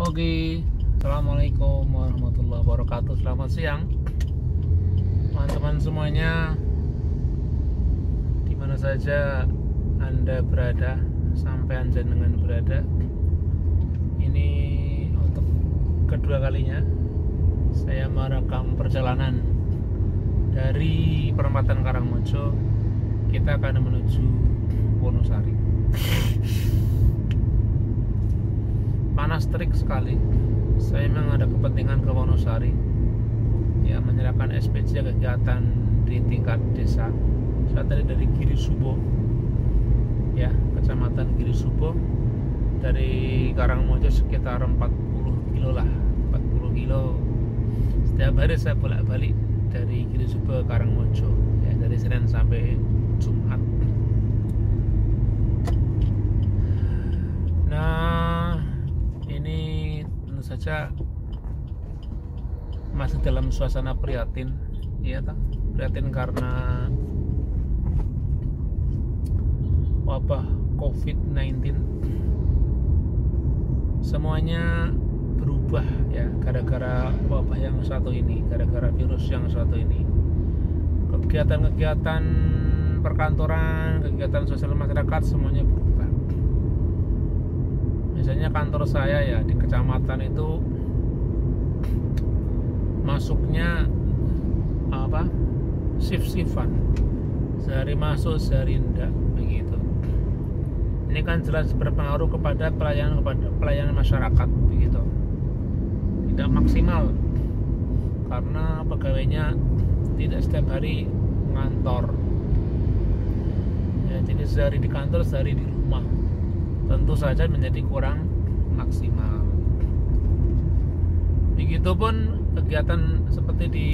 Oke, Assalamualaikum warahmatullahi wabarakatuh. Selamat siang teman-teman semuanya, dimana saja Anda berada, sampai jenengan berada. Ini untuk kedua kalinya saya merekam perjalanan dari perempatan Karangmojo. Kita akan menuju Wonosari. Panas terik sekali. Saya memang ada kepentingan ke Wonosari, ya, menyerahkan SPJ kegiatan di tingkat desa. Saya tadi dari Girisubo, ya, kecamatan Girisubo, dari Karangmojo sekitar 40 kilo lah, 40 kilo. Setiap hari saya bolak-balik dari Girisubo ke Karangmojo, ya, dari Senin sampai Jumat. Nah, ini tentu saja masih dalam suasana prihatin, ya, prihatin karena wabah COVID-19. Semuanya berubah, ya, gara-gara wabah yang satu ini, gara-gara virus yang satu ini. Kegiatan-kegiatan perkantoran, kegiatan sosial masyarakat semuanya berubah. Misalnya kantor saya, ya, di kecamatan itu masuknya shift-shiftan, sehari masuk sehari enggak, begitu. Ini kan jelas berpengaruh kepada pelayanan masyarakat, begitu. Tidak maksimal karena pegawainya tidak setiap hari ngantor, ya, jadi sehari di kantor sehari di rumah, tentu saja menjadi kurang maksimal. Begitupun kegiatan seperti di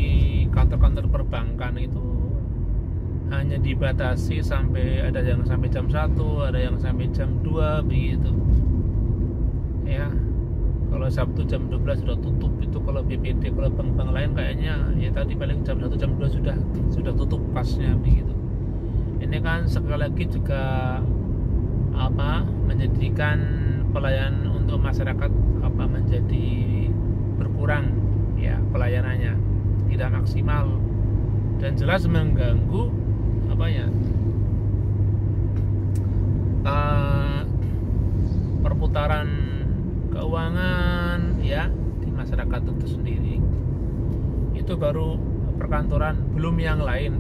kantor-kantor perbankan itu hanya dibatasi sampai, ada yang sampai jam 1, ada yang sampai jam 2, begitu. Ya, kalau Sabtu jam 12 sudah tutup itu kalau BPD, kalau bank-bank lain kayaknya ya tadi paling jam 1 jam 2 sudah tutup pasnya, begitu. Ini kan sekali lagi juga menjadikan pelayanan untuk masyarakat menjadi berkurang, ya, pelayanannya tidak maksimal dan jelas mengganggu perputaran keuangan, ya, di masyarakat itu sendiri. Itu baru perkantoran, belum yang lain,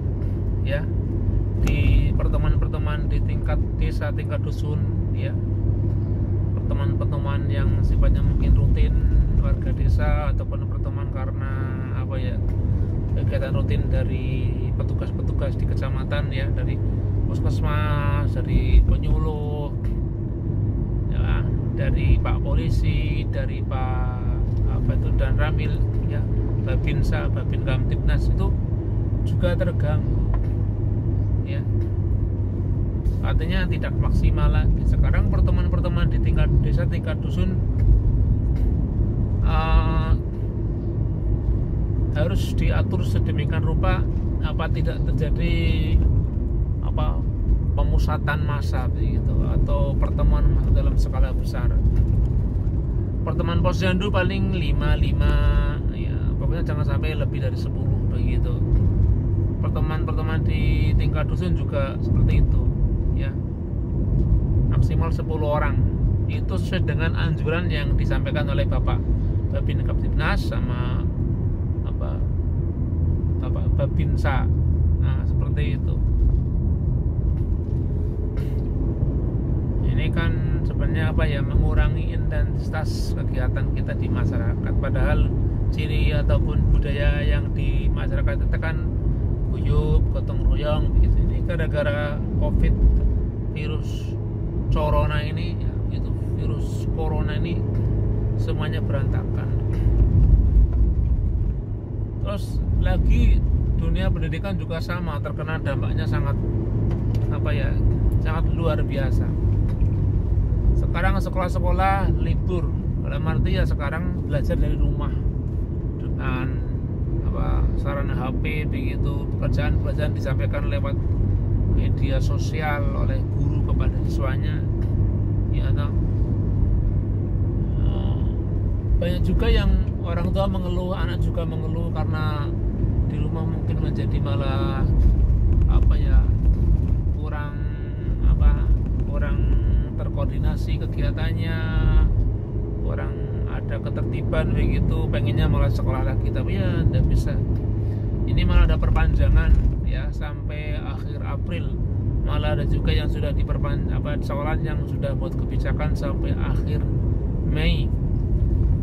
ya, di pertemuan-pertemuan di tingkat desa, tingkat dusun, ya, pertemuan-pertemuan yang sifatnya mungkin rutin warga desa, ataupun pertemuan karena kegiatan rutin dari petugas-petugas di kecamatan, ya, dari puskesmas, dari penyuluh, ya, dari Pak Polisi, dari Pak dan Ramil, ya, Babinsa, Babin Kamtibnas, itu juga terganggu, ya, artinya tidak maksimal lagi. Sekarang pertemuan-pertemuan di tingkat desa, tingkat dusun harus diatur sedemikian rupa tidak terjadi pemusatan massa, begitu, atau pertemuan massa dalam skala besar. Pertemuan posyandu paling 5, ya, pokoknya jangan sampai lebih dari 10, begitu. Pertemuan di tingkat dusun juga seperti itu, ya, maksimal 10 orang. Itu sesuai dengan anjuran yang disampaikan oleh Bapak Babin Kamtibnas sama Bapak Babinsa. Nah, seperti itu. Ini kan sebenarnya mengurangi intensitas kegiatan kita di masyarakat. Padahal ciri ataupun budaya yang di masyarakat itu kan guyup, gotong royong, begitu. Ini gara-gara COVID, virus corona ini, ya, gitu, virus corona ini semuanya berantakan. Terus lagi dunia pendidikan juga sama, terkena dampaknya sangat sangat luar biasa. Sekarang sekolah-sekolah libur, dalam arti ya sekarang belajar dari rumah dengan sarana HP, begitu. Pekerjaan disampaikan lewat media sosial oleh guru kepada siswanya, ya, banyak juga yang orang tua mengeluh, anak juga mengeluh karena di rumah mungkin menjadi malah kurang terkoordinasi kegiatannya, kurang ada ketertiban begitu, pengennya malah sekolah lagi, tapi ya tidak bisa. Ini malah ada perpanjangan ya sampai akhir April, malah ada juga yang sudah sekolah yang sudah buat kebijakan sampai akhir Mei.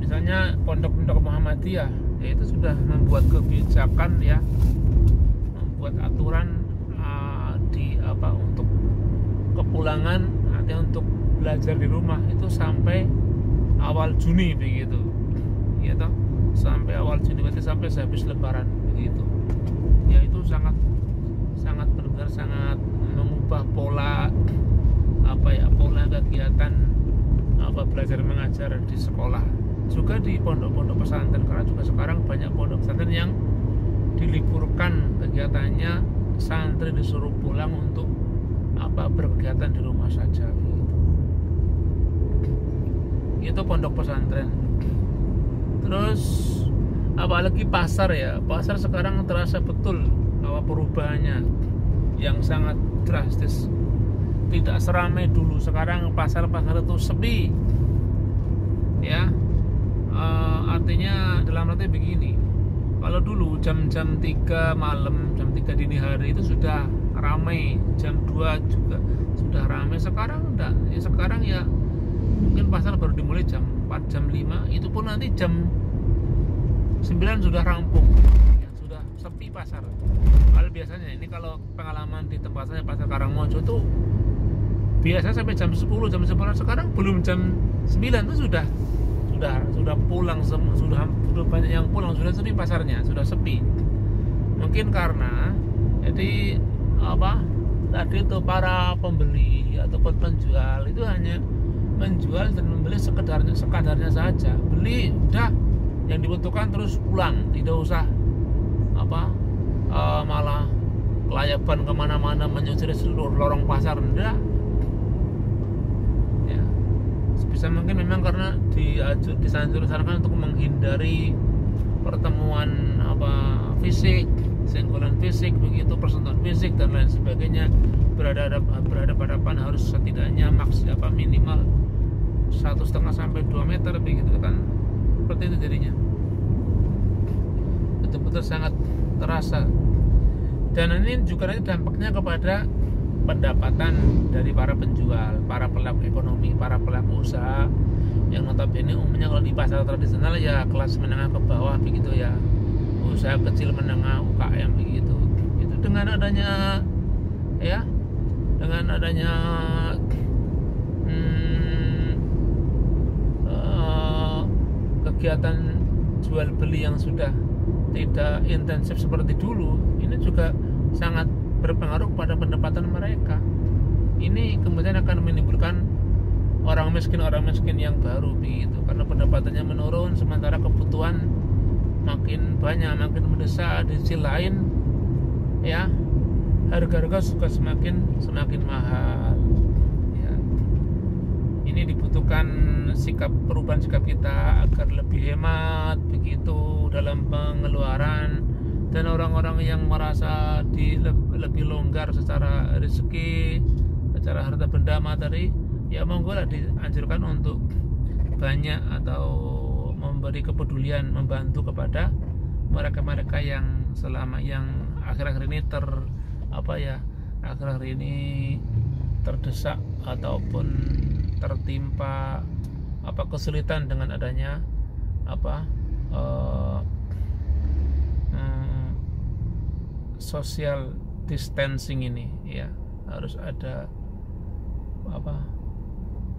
Misalnya pondok-pondok Muhammadiyah yaitu sudah membuat kebijakan ya, membuat aturan untuk kepulangan artinya untuk belajar di rumah itu sampai awal Juni begitu ya toh, sampai awal Juni, berarti sampai habis Lebaran begitu ya. Itu sangat benar-benar sangat mengubah pola kegiatan belajar mengajar di sekolah, juga di pondok-pondok pesantren, karena juga sekarang banyak pondok pesantren yang diliburkan kegiatannya, santri disuruh pulang untuk berkegiatan di rumah saja gitu. Itu pondok pesantren. Terus apalagi pasar ya, pasar sekarang terasa betul perubahannya yang sangat drastis, tidak seramai dulu. Sekarang pasar-pasar itu sepi ya. Artinya dalam arti begini, kalau dulu jam-jam 3 malam, jam 3 dini hari itu sudah ramai, jam 2 juga sudah ramai. Sekarang enggak ya, sekarang ya mungkin pasar baru dimulai jam 4, jam 5, itu pun nanti jam 9 sudah rampung ya, sudah sepi pasar. Kalau biasanya ini, kalau pengalaman di tempat saya pasar Karangmojo tuh biasa sampai jam 10, jam 11. Sekarang belum jam 9 tuh sudah pulang, sudah banyak yang pulang, sudah sepi pasarnya, sudah sepi. Mungkin karena tadi itu para pembeli ataupun penjual itu hanya menjual dan membeli sekadarnya saja, beli udah yang dibutuhkan terus pulang, tidak usah malah kelayaban kemana-mana menyusuri seluruh lorong pasar, enggak ya. Sebisa mungkin memang karena disarankan untuk menghindari pertemuan fisik, senggolan fisik begitu, persentuhan fisik dan lain sebagainya. Berhadapan harus setidaknya minimal 1,5 sampai 2 meter begitu kan, seperti itu jadinya. Betul-betul sangat terasa. Dan ini juga nanti dampaknya kepada pendapatan dari para penjual, para pelaku ekonomi, para pelaku usaha yang notabene umumnya kalau di pasar tradisional ya kelas menengah ke bawah begitu ya, usaha kecil menengah, UKM begitu. Itu dengan adanya kegiatan jual beli yang sudah tidak intensif seperti dulu, ini juga sangat berpengaruh pada pendapatan mereka. Ini kemudian akan menimbulkan orang miskin yang baru begitu, karena pendapatannya menurun sementara kebutuhan makin banyak, makin mendesak. Di sisi lain ya, harga-harga juga semakin mahal ya. Ini dibutuhkan perubahan sikap kita agar lebih hemat begitu dalam pengeluaran, dan orang-orang yang merasa lebih longgar secara rezeki, secara harta benda materi, ya monggo lah dianjurkan untuk banyak atau memberi kepedulian, membantu kepada mereka-mereka yang akhir-akhir ini akhir-akhir ini terdesak ataupun tertimpa kesulitan dengan adanya social distancing ini ya. Harus ada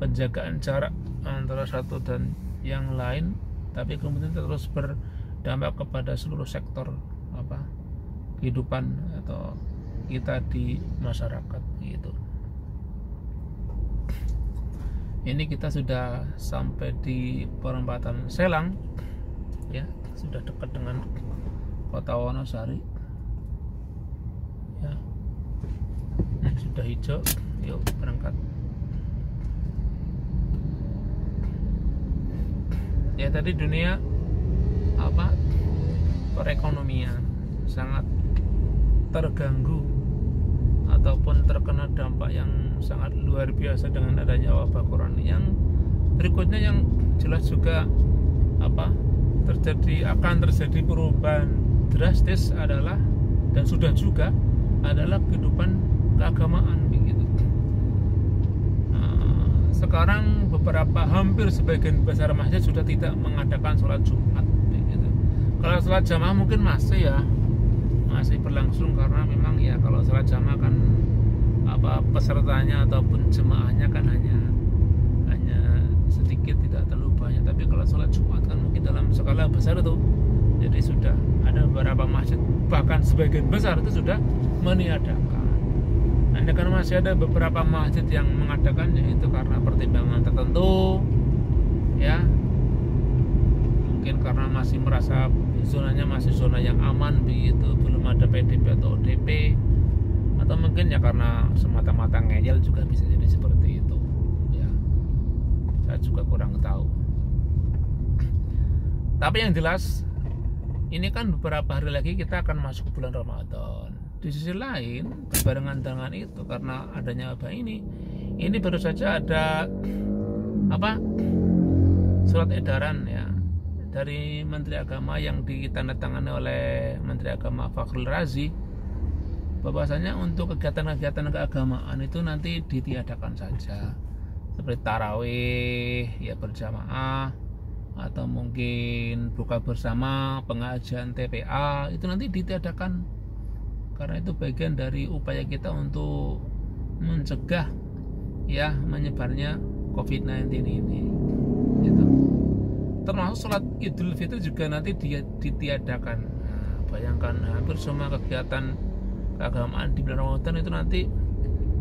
penjagaan jarak antara satu dan yang lain, tapi kemudian terus berdampak kepada seluruh sektor kehidupan atau kita di masyarakat gitu. Ini kita sudah sampai di perempatan Selang ya, sudah dekat dengan kota Wonosari ya. Sudah hijau, yuk berangkat. ya tadi dunia perekonomian sangat terganggu ataupun terkena dampak yang sangat luar biasa dengan adanya wabah corona. Yang berikutnya yang jelas juga akan terjadi perubahan drastis adalah, dan sudah juga adalah, kehidupan keagamaan begitu. Sekarang hampir sebagian besar masjid sudah tidak mengadakan sholat Jumat begitu. Kalau sholat jamaah mungkin masih berlangsung, karena memang ya kalau sholat jamaah kan pesertanya ataupun jemaahnya kan hanya sedikit, tidak terlalu banyak. Tapi kalau sholat Jumat kan mungkin dalam skala besar itu, jadi sudah ada beberapa masjid, bahkan sebagian besar itu sudah meniadakan. Nah, ini karena masih ada beberapa masjid yang mengadakannya itu karena pertimbangan tertentu, ya mungkin karena masih merasa zonanya masih zona yang aman begitu, belum ada PDP atau ODP, atau mungkin ya karena semata-mata ngeyel, juga bisa jadi seperti itu ya, saya juga kurang tahu. Tapi yang jelas ini kan beberapa hari lagi kita akan masuk bulan Ramadan. Di sisi lain, berbarengan dengan itu, karena adanya wabah ini baru saja ada surat edaran ya dari Menteri Agama yang ditandatangani oleh Menteri Agama Fakhrul Razi, bahwasanya untuk kegiatan-kegiatan keagamaan itu nanti ditiadakan saja, seperti tarawih ya berjamaah, atau mungkin buka bersama, pengajian TPA, itu nanti ditiadakan, karena itu bagian dari upaya kita untuk mencegah ya menyebarnya COVID-19 ini gitu. Termasuk sholat Idul Fitri juga nanti ditiadakan. Nah, bayangkan hampir semua kegiatan keagamaan di bulan Ramadan itu nanti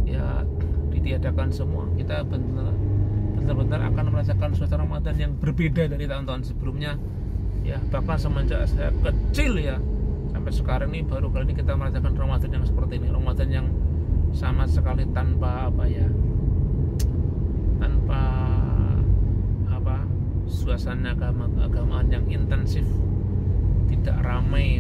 ya ditiadakan semua. Kita benar-benar akan merasakan suasana Ramadan yang berbeda dari tahun-tahun sebelumnya ya. Bahkan semenjak saya kecil ya sampai sekarang ini, baru kali ini kita merasakan Ramadan yang seperti ini, Ramadan yang sama sekali tanpa suasana keagamaan yang intensif, tidak ramai